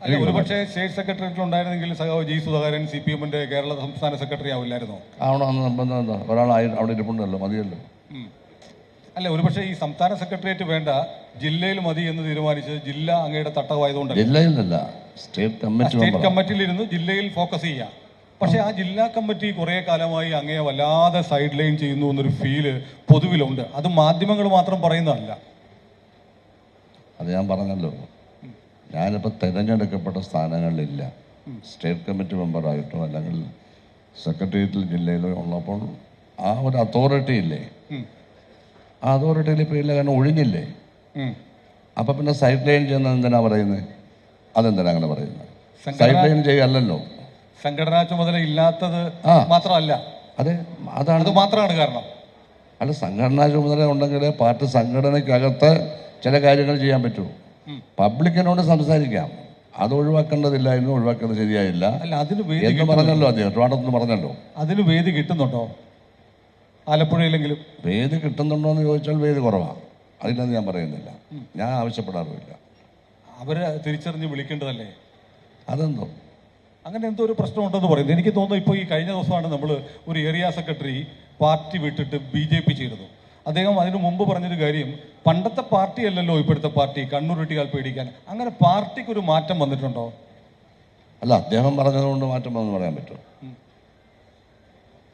അല്ല, ഒരുപക്ഷെ സ്റ്റേറ്റ് സെക്രട്ടേറിയറ്റിൽ ഉണ്ടായിരുന്നെങ്കിൽ സഖാവ് ജി സുധാകരൻ CPM-ന്റെ കേരള സംസ്ഥാന സെക്രട്ടറി ആവില്ലായിരുന്നോ? ആവണമെന്ന് നിർബന്ധം എന്താ? ഒരാൾ അവിടെ ഇരിപ്പുണ്ടല്ലോ, മതിയല്ലോ. അല്ല, ഒരുപക്ഷെ ഈ സംസ്ഥാന സെക്രട്ടേറിയറ്റ് വേണ്ട, ജില്ലയിൽ മതി എന്ന് തീരുമാനിച്ച് ജില്ല അങ്ങയുടെ തട്ടകമായതുകൊണ്ട് ജില്ലയിലല്ല, സ്റ്റേറ്റ് കമ്മിറ്റിയിലിരുന്ന് ജില്ലയിൽ ഫോക്കസ് ചെയ്യാം. പക്ഷെ ആ ജില്ലാ കമ്മിറ്റി കുറെ കാലമായി അങ്ങയെ വല്ലാതെ സൈഡ് ലൈൻ ചെയ്യുന്നു എന്നൊരു ഫീല് പൊതുവിലുണ്ട്. അത് മാധ്യമങ്ങൾ മാത്രം പറയുന്നതല്ല. അത് ഞാൻ പറഞ്ഞല്ലോ, ഞാനിപ്പോൾ തിരഞ്ഞെടുക്കപ്പെട്ട സ്ഥാനങ്ങളിലില്ല. സ്റ്റേറ്റ് കമ്മിറ്റി മെമ്പറായിട്ടോ അല്ലെങ്കിൽ സെക്രട്ടേറിയറ്റിൽ ജില്ലയിലോ ഉള്ളപ്പോൾ ആ ഒരു അതോറിറ്റി ഇല്ലേ, ആ അതോറിറ്റിയിൽ ഇപ്പോൾ ഇല്ല, കാരണം ഒഴിഞ്ഞില്ലേ. അപ്പം പിന്നെ സൈഡ് ലൈൻ ചെയ്യുന്നത് എന്തിനാ പറയുന്നത്? അതെന്തിനാ അങ്ങനെ പറയുന്നത്? സൈഡ് ലൈൻ ചെയ്യല്ലോ, സംഘടനാ ചുമതല ഇല്ലാത്തത് മാത്രമല്ല, അത് മാത്രമാണ് കാരണം. അല്ല, സംഘടനാ ചുമതല ഉണ്ടെങ്കിൽ പാർട്ടി സംഘടനയ്ക്കകത്ത് ചില കാര്യങ്ങൾ ചെയ്യാൻ പറ്റൂ. പബ്ലിക്കിനോട് സംസാരിക്കാം, അത് ഒഴിവാക്കേണ്ടതില്ല, എന്ന് ഒഴിവാക്കുന്നത് ശരിയായില്ല എന്ന് പറഞ്ഞല്ലോ അദ്ദേഹം, ട്രിവാൻഡ്രത്ത് പറഞ്ഞല്ലോ. അതിന് വേദി കിട്ടുന്നുണ്ടോ ആലപ്പുഴയിലെങ്കിലും? വേദി കിട്ടുന്നുണ്ടോ എന്ന് ചോദിച്ചാൽ വേദി കുറവാണ്, അതിലൊന്നും ഞാൻ പറയുന്നില്ല, ഞാൻ ആവശ്യപ്പെടാറുമില്ല. അവരെ തിരിച്ചറിഞ്ഞ് വിളിക്കേണ്ടതല്ലേ? അതെന്തോ അങ്ങനെ എന്തോ ഒരു പ്രശ്നമുണ്ടെന്ന് പറയുന്നത് എനിക്ക് തോന്നുന്നു. ഇപ്പോൾ ഈ കഴിഞ്ഞ ദിവസമാണ് നമ്മൾ ഒരു ഏരിയ സെക്രട്ടറി പാർട്ടി വിട്ടിട്ട് BJP ചേരുന്നു. അദ്ദേഹം അതിനു മുമ്പ് പറഞ്ഞൊരു കാര്യം, പണ്ടത്തെ പാർട്ടി അല്ലല്ലോ ഇപ്പോഴത്തെ പാർട്ടി, കണ്ണുരുട്ടിയാൽ പേടിക്കാൻ. അങ്ങനെ പാർട്ടിക്ക് ഒരു മാറ്റം വന്നിട്ടുണ്ടോ? അല്ല, അദ്ദേഹം പറഞ്ഞതുകൊണ്ട് മാറ്റം വന്നെന്ന് പറയാൻ പറ്റുമോ?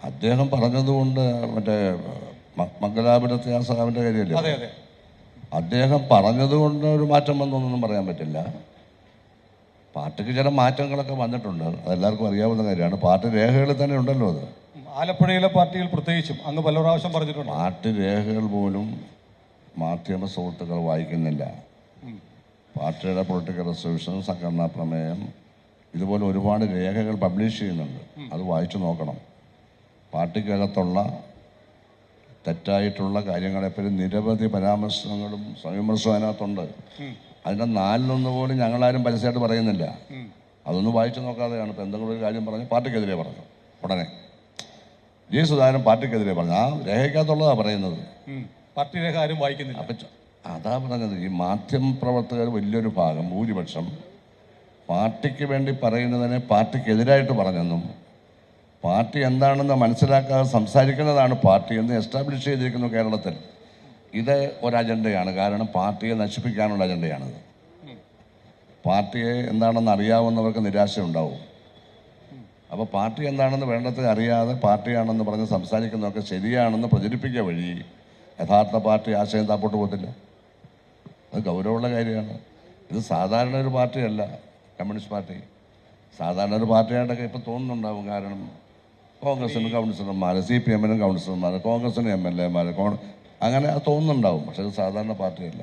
അദ്ദേഹം പറഞ്ഞതുകൊണ്ട് മറ്റേ മംഗലാപുരത്തെ ആ സഹാവിൻ്റെ കാര്യമല്ലേ? അതെ അതെ, അദ്ദേഹം പറഞ്ഞതുകൊണ്ട് ഒരു മാറ്റം വന്നൊന്നും പറയാൻ പറ്റില്ല. പാർട്ടിക്ക് ചില മാറ്റങ്ങളൊക്കെ വന്നിട്ടുണ്ട്, അതെല്ലാവർക്കും അറിയാവുന്ന കാര്യമാണ്. പാർട്ടി രേഖകളിൽ തന്നെ ഉണ്ടല്ലോ അത്. ആലപ്പുഴയിലെ പാർട്ടികൾ പ്രത്യേകിച്ചും അങ്ങ് പല പ്രാവശ്യം പറഞ്ഞിട്ടുണ്ട്. പാർട്ടി രേഖകൾ പോലും മാധ്യമ സുഹൃത്തുക്കൾ വായിക്കുന്നില്ല. പാർട്ടിയുടെ പൊളിറ്റിക്കൽ റെസൊല്യൂഷൻ, സംഘടനാ പ്രമേയം, ഇതുപോലെ ഒരുപാട് രേഖകൾ പബ്ലിഷ് ചെയ്യുന്നുണ്ട്, അത് വായിച്ചു നോക്കണം. പാർട്ടിക്കകത്തുള്ള തെറ്റായിട്ടുള്ള കാര്യങ്ങളെപ്പറ്റി നിരവധി പരാമർശങ്ങളും വിമർശനവും അതിനകത്തുണ്ട്. അതിൻ്റെ 4-1 പോലും ഞങ്ങളാരും പരസ്യമായിട്ട് പറയുന്നില്ല. അതൊന്നും വായിച്ചു നോക്കാതെയാണ് ഇപ്പം എന്തെങ്കിലും ഒരു കാര്യം പറഞ്ഞ് പാർട്ടിക്കെതിരെ പറഞ്ഞു ഉടനെ ജി സുധാകരൻ പാർട്ടിക്കെതിരെ പറഞ്ഞു. ആ രേഖയ്ക്കകത്തുള്ളതാണ് പറയുന്നത്, പാർട്ടി രേഖ ആരും വായിക്കുന്നില്ല. അപ്പം അതാ പറഞ്ഞത്, ഈ മാധ്യമപ്രവർത്തകർ വലിയൊരു ഭാഗം, ഭൂരിപക്ഷം പാർട്ടിക്ക് വേണ്ടി പറയുന്നതിനെ പാർട്ടിക്കെതിരായിട്ട് പറഞ്ഞെന്നും പാർട്ടി എന്താണെന്ന് മനസ്സിലാക്കാതെ സംസാരിക്കുന്നതാണ് പാർട്ടി എന്ന് എസ്റ്റാബ്ലിഷ് ചെയ്തിരിക്കുന്നു കേരളത്തിൽ. ഇത് ഒരു അജണ്ടയാണ്, കാരണം പാർട്ടിയെ നശിപ്പിക്കാനുള്ള അജണ്ടയാണിത്. പാർട്ടിയെ എന്താണെന്ന് അറിയാവുന്നവർക്ക് നിരാശ ഉണ്ടാവും. അപ്പോൾ പാർട്ടി എന്താണെന്ന് വേണ്ടത്ര അറിയാതെ പാർട്ടിയാണെന്ന് പറഞ്ഞ് സംസാരിക്കുന്നതൊക്കെ ശരിയാണെന്ന് പ്രചരിപ്പിക്കുക വഴി യഥാർത്ഥ പാർട്ടി ആശയം താപ്പോട്ട് പോകത്തില്ല. അത് ഗൗരവമുള്ള കാര്യമാണ്. ഇത് സാധാരണ ഒരു പാർട്ടിയല്ല കമ്മ്യൂണിസ്റ്റ് പാർട്ടി. സാധാരണ ഒരു പാർട്ടിയായിട്ടൊക്കെ ഇപ്പം തോന്നുന്നുണ്ടാവും, കാരണം കോൺഗ്രസിന് കൗൺസിലർമാർ, CPM-നും കൗൺസിലർമാർ, കോൺഗ്രസിന് MLA-മാർ, അങ്ങനെ തോന്നുന്നുണ്ടാവും. പക്ഷെ ഇത് സാധാരണ പാർട്ടിയല്ല.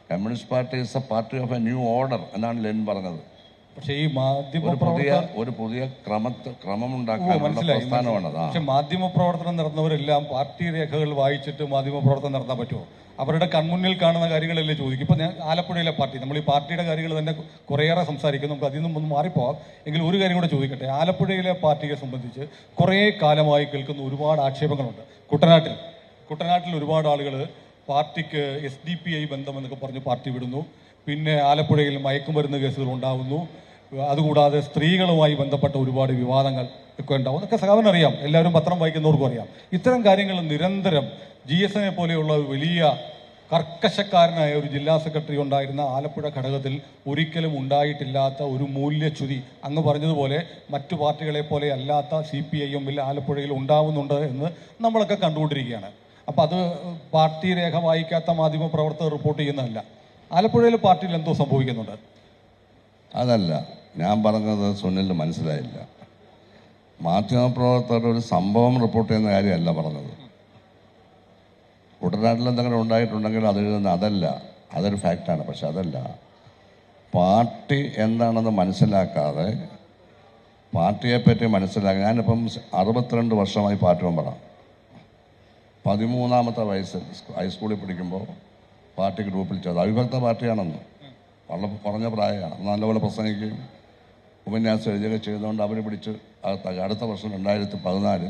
Communist party is a party of a new order എന്നാണ് ലെനിൻ പറഞ്ഞത്. പക്ഷേ ഈ ഒരു പുതിയ ക്രമമുണ്ടാക്കാനുള്ള പ്രസ്ഥാനമാണത്. പക്ഷെ മാധ്യമപ്രവർത്തനം നടന്നവരെല്ലാം പാർട്ടി രേഖകൾ വായിച്ചിട്ട് മാധ്യമപ്രവർത്തനം നടത്താൻ പറ്റുമോ? അവരുടെ കൺമുന്നിൽ കാണുന്ന കാര്യങ്ങളല്ലേ ചോദിക്കും. ഇപ്പം ഞാൻ ആലപ്പുഴയിലെ പാർട്ടി, നമ്മൾ ഈ പാർട്ടിയുടെ കാര്യങ്ങൾ തന്നെ കുറേയേറെ സംസാരിക്കും, നമുക്ക് അതിൽ നിന്നും ഒന്ന് മാറിപ്പോവാം. എങ്കിലും ഒരു കാര്യം കൂടെ ചോദിക്കട്ടെ. ആലപ്പുഴയിലെ പാർട്ടിയെ സംബന്ധിച്ച് കുറേ കാലമായി കേൾക്കുന്ന ഒരുപാട് ആക്ഷേപങ്ങളുണ്ട്. കുട്ടനാട്ടിൽ ഒരുപാട് ആളുകൾ പാർട്ടിക്ക് SDPI ബന്ധമെന്നൊക്കെ പറഞ്ഞ് പാർട്ടി വിടുന്നു. പിന്നെ ആലപ്പുഴയിൽ മയക്കുമരുന്ന് കേസുകൾ ഉണ്ടാവുന്നു. അതുകൂടാതെ സ്ത്രീകളുമായി ബന്ധപ്പെട്ട ഒരുപാട് വിവാദങ്ങൾ ഒക്കെ ഉണ്ടാവും. അതൊക്കെ സഖാവിനറിയാം, എല്ലാവരും പത്രം വായിക്കുന്നവർക്കും അറിയാം. ഇത്തരം കാര്യങ്ങൾ നിരന്തരം GSനെ പോലെയുള്ള വലിയ കർക്കശക്കാരനായ ഒരു ജില്ലാ സെക്രട്ടറി ഉണ്ടായിരുന്ന ആലപ്പുഴ ഘടകത്തിൽ ഒരിക്കലും ഉണ്ടായിട്ടില്ലാത്ത ഒരു മൂല്യച്യുതി, അങ്ങ് പറഞ്ഞതുപോലെ മറ്റു പാർട്ടികളെ പോലെ അല്ലാത്ത CPIM-ൽ ആലപ്പുഴയിൽ ഉണ്ടാവുന്നുണ്ട് എന്ന് നമ്മളൊക്കെ കണ്ടുകൊണ്ടിരിക്കുകയാണ്. അപ്പം അത് പാർട്ടി രേഖ വായിക്കാത്ത മാധ്യമപ്രവർത്തകർ റിപ്പോർട്ട് ചെയ്യുന്നതല്ല. ആലപ്പുഴയിലെ പാർട്ടിയിൽ എന്തോ സംഭവിക്കുന്നുണ്ട്. അതല്ല ഞാൻ പറഞ്ഞത്, സുനിലിന് മനസ്സിലായില്ല. മാധ്യമപ്രവർത്തകർ ഒരു സംഭവം റിപ്പോർട്ട് ചെയ്യുന്ന കാര്യമല്ല പറഞ്ഞത്. കുട്ടനാട്ടിൽ എന്തെങ്കിലും ഉണ്ടായിട്ടുണ്ടെങ്കിൽ അത് എഴുതുന്ന അതല്ല, അതൊരു ഫാക്റ്റാണ്. പക്ഷെ അതല്ല, പാർട്ടി എന്താണെന്ന് മനസ്സിലാക്കാതെ പാർട്ടിയെപ്പറ്റി മനസ്സിലാക്കുക. ഞാനിപ്പം 62 വർഷമായി പാർട്ടി മെമ്പറാണ്. 13ാമത്തെ വയസ്സിൽ ഹൈസ്കൂളിൽ പഠിക്കുമ്പോൾ പാർട്ടി ഗ്രൂപ്പിൽ ചേർത്ത്. അവിഭക്ത പാർട്ടിയാണെന്ന്, വളരെ കുറഞ്ഞ പ്രായമാണ്. നല്ലപോലെ പ്രസംഗിക്കുകയും ഉപന്യാസം എഴുതുകയൊക്കെ ചെയ്തുകൊണ്ട് അവർ പിടിച്ച് അകത്താക്കി. അടുത്ത വർഷം 2014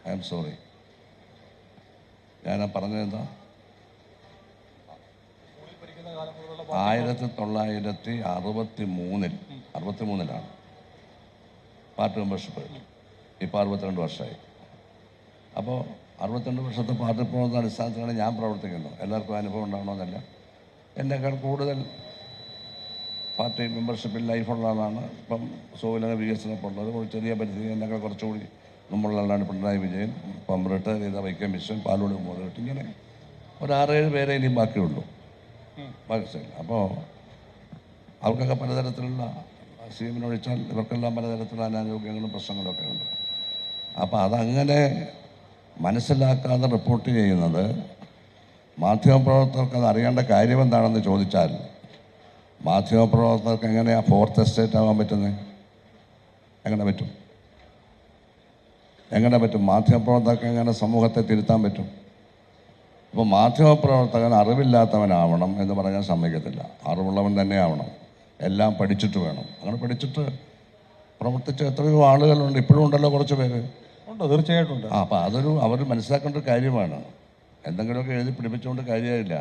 ഐ എം സോറി, ഞാൻ പറഞ്ഞതെന്താ, 1963-ലാണ് പാർട്ടി മെമ്പർഷിപ്പ്. ഇപ്പോൾ 62 വർഷമായി. അപ്പോൾ 62 വർഷത്തെ പാർട്ടി പ്രവർത്തന അടിസ്ഥാനത്തിലാണ് ഞാൻ പ്രവർത്തിക്കുന്നത്. എല്ലാവർക്കും അനുഭവം ഉണ്ടാവണമെന്നല്ല. എന്നേക്കാൾ കൂടുതൽ പാർട്ടി മെമ്പർഷിപ്പിൽ ലൈഫുള്ള ആളാണ് ഇപ്പം സോവിലന വികസനപ്പുള്ളത്. ഒരു ചെറിയ പരിധി എന്നേക്കാൾ കുറച്ചുകൂടി മുമ്പുള്ള ആളാണ് പിണറായി വിജയൻ. ഇപ്പം റിട്ടയർ ചെയ്ത വൈക്കം വിശ്വൻ, പാലോട് മോദിട്ട്, ഇങ്ങനെ ഒരു 6-7 പേരെ ഇനിയും ബാക്കിയുള്ളൂ പാകിസ്ഥാനിൽ. അപ്പോൾ അവർക്കൊക്കെ പലതരത്തിലുള്ള CM-നൊഴിച്ചാൽ ഇവർക്കെല്ലാം പലതരത്തിലുള്ള അനാരോഗ്യങ്ങളും പ്രശ്നങ്ങളൊക്കെ ഉണ്ട്. അപ്പോൾ അതങ്ങനെ മനസ്സിലാക്കാതെ റിപ്പോർട്ട് ചെയ്യുന്നത് മാധ്യമപ്രവർത്തകർക്ക് അത് അറിയേണ്ട കാര്യം എന്താണെന്ന് ചോദിച്ചാൽ, മാധ്യമപ്രവർത്തകർക്ക് എങ്ങനെയാണ് ഫോർത്ത് എസ്റ്റേറ്റ് ആവാൻ പറ്റുന്നത്? എങ്ങനെ പറ്റും? മാധ്യമപ്രവർത്തകർക്ക് എങ്ങനെ സമൂഹത്തെ തിരുത്താൻ പറ്റും? അപ്പോൾ മാധ്യമപ്രവർത്തകൻ അറിവില്ലാത്തവനാവണം എന്ന് പറഞ്ഞാൽ സമ്മതിക്കത്തില്ല. അറിവുള്ളവൻ തന്നെ ആവണം. എല്ലാം പഠിച്ചിട്ട് വേണം. അങ്ങനെ പഠിച്ചിട്ട് പ്രവർത്തിച്ച എത്രയോ ആളുകളുണ്ട്. ഇപ്പോഴും ഉണ്ടല്ലോ കുറച്ച് പേര്. ഉണ്ട്, തീർച്ചയായിട്ടും ഉണ്ട്. അപ്പോൾ അവർ മനസ്സിലാക്കേണ്ട ഒരു കാര്യമാണ്. എന്തെങ്കിലുമൊക്കെ എഴുതി പിടിപ്പിച്ചുകൊണ്ട് കാര്യമായില്ല.